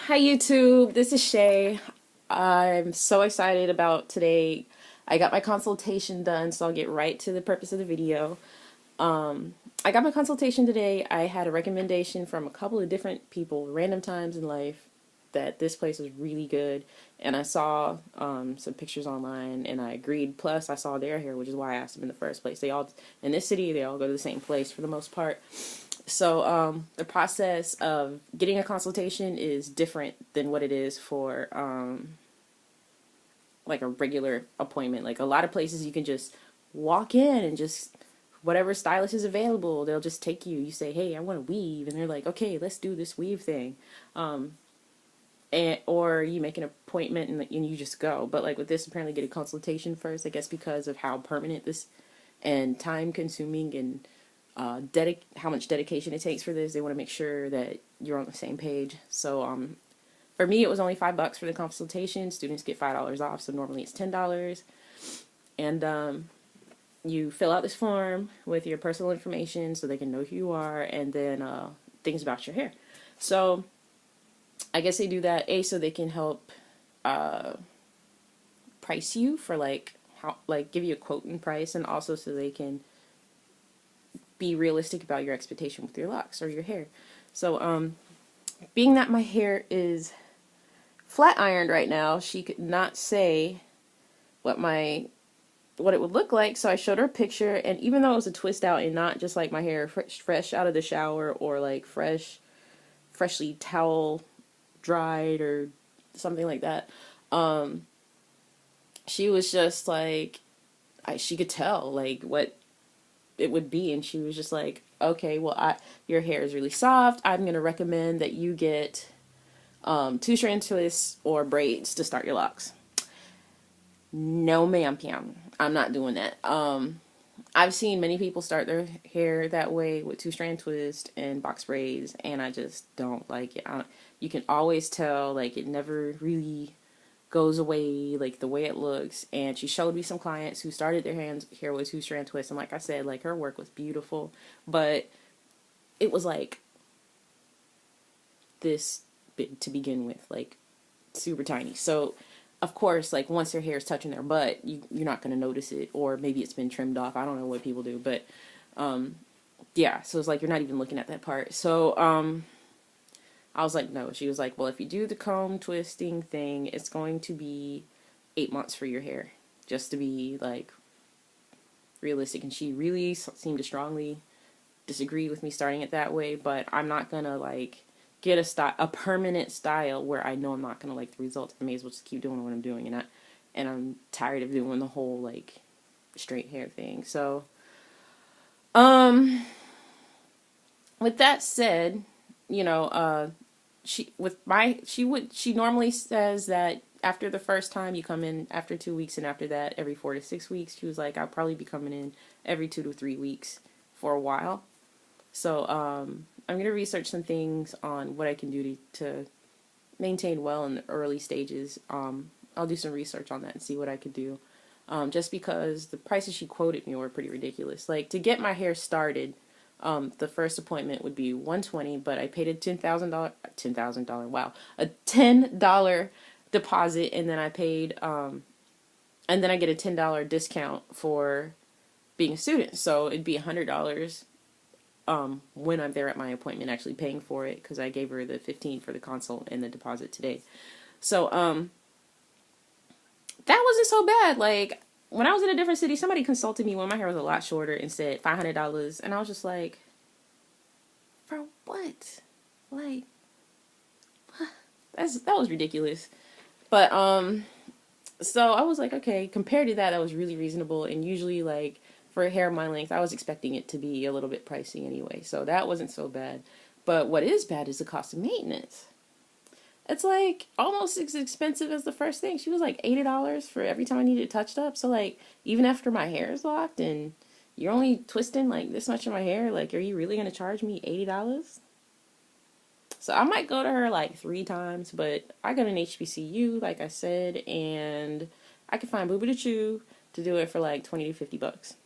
Hi YouTube, this is Shay. I'm so excited about today. I got my consultation done, so I'll get right to the purpose of the video. I got my consultation today. I had a recommendation from a couple of different people, random times in life, that this place was really good. And I saw some pictures online and I agreed. Plus, I saw their hair, which is why I asked them in the first place. They all, in this city, they all go to the same place for the most part. So the process of getting a consultation is different than what it is for like a regular appointment. Like a lot of places you can just walk in and just whatever stylist is available, they'll just take you. You say, "Hey, I want to weave," and they're like, "Okay, let's do this weave thing." And or you make an appointment and you just go. But like with this, apparently get a consultation first. I guess because of how permanent this and time consuming and how much dedication it takes for this. They want to make sure that you're on the same page. So for me, it was only $5 for the consultation. Students get $5 off, so normally it's $10. And you fill out this form with your personal information so they can know who you are, and then things about your hair. So I guess they do that so they can help price you for give you a quote and price, and also so they can be realistic about your expectation with your locks or your hair. So being that my hair is flat ironed right now, she could not say what it would look like, so I showed her a picture, and even though it was a twist out and not just like my hair fresh out of the shower or like freshly towel dried or something like that, she was just like, she could tell like what it would be, and she was just like, okay, well, your hair is really soft. I'm gonna recommend that you get 2-strand twists or braids to start your locks. No, ma'am, Pam. I'm not doing that. I've seen many people start their hair that way with 2-strand twist and box braids, and I just don't like it. You can always tell, like, it never really goes away, like, the way it looks. And she showed me some clients who started their hair with 2-strand twist, and like I said, like, her work was beautiful, but it was like this big to begin with, like super tiny. So of course, like, once their hair is touching their butt, you're not going to notice it, or maybe it's been trimmed off. I don't know what people do, but yeah, so it's like you're not even looking at that part. So I was like, no. She was like, well, if you do the comb twisting thing, it's going to be 8 months for your hair, just to be like realistic. And she really seemed to strongly disagree with me starting it that way, but I'm not gonna like get a permanent style where I know I'm not gonna like the results. I may as well just keep doing what I'm doing, and I'm tired of doing the whole like straight hair thing. So with that said, you know, she normally says that after the first time you come in after 2 weeks, and after that every 4 to 6 weeks. She was like, I'll probably be coming in every 2 to 3 weeks for a while. So I'm going to research some things on what I can do to maintain well in the early stages. I'll do some research on that and see what I could do. Just because the prices she quoted me were pretty ridiculous. Like, to get my hair started, the first appointment would be $120, but I paid a $10,000, wow, a $10 deposit, and then I paid, and then I get a $10 discount for being a student. So it'd be $100 when I'm there at my appointment, actually paying for it, because I gave her the $15 for the consult and the deposit today. So that wasn't so bad. Like, when I was in a different city, somebody consulted me when my hair was a lot shorter and said $500, and I was just like, for what? Like, that was ridiculous. But so I was like, okay, compared to that, that was really reasonable. And usually, like, for hair my length, I was expecting it to be a little bit pricey anyway, so that wasn't so bad. But what is bad is the cost of maintenance. It's like almost as expensive as the first thing. She was like $80 for every time I needed it touched up. So like, even after my hair is locked and you're only twisting like this much of my hair, like, are you really going to charge me $80? So I might go to her like 3 times, but I got an HBCU, like I said, and I can find Booba to Chew to do it for like $20 to $50.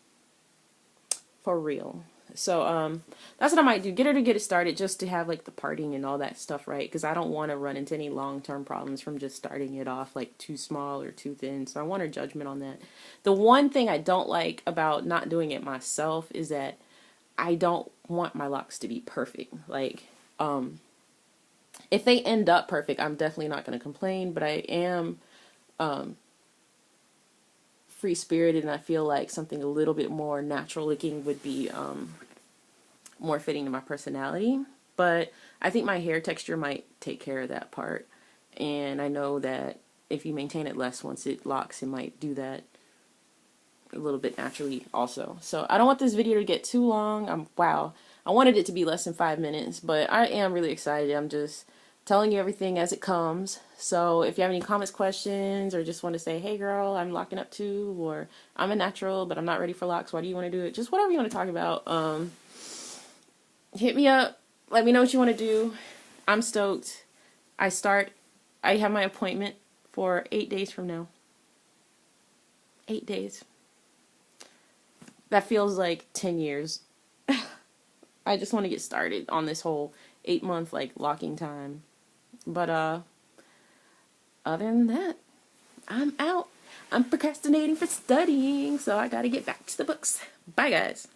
For real. So that's what I might do. Get her to get it started just to have like the parting and all that stuff right, because I don't want to run into any long-term problems from just starting it off like too small or too thin. So I want her judgment on that. The one thing I don't like about not doing it myself is that I don't want my locks to be perfect. Like if they end up perfect, I'm definitely not going to complain, but I am free spirited, and I feel like something a little bit more natural looking would be more fitting to my personality. But I think my hair texture might take care of that part, and I know that if you maintain it less once it locks, it might do that a little bit naturally also. So I don't want this video to get too long. Wow, I wanted it to be less than 5 minutes, but I am really excited. I'm just telling you everything as it comes. So if you have any comments, questions, or just want to say, hey girl, I'm locking up too, or I'm a natural but I'm not ready for locks, why do you want to do it, just whatever you want to talk about, hit me up, let me know what you want to do. I'm stoked. I have my appointment for 8 days from now. 8 days. That feels like 10 years. I just want to get started on this whole 8-month like locking time. But other than that, I'm out. I'm procrastinating for studying, so I gotta get back to the books. Bye guys.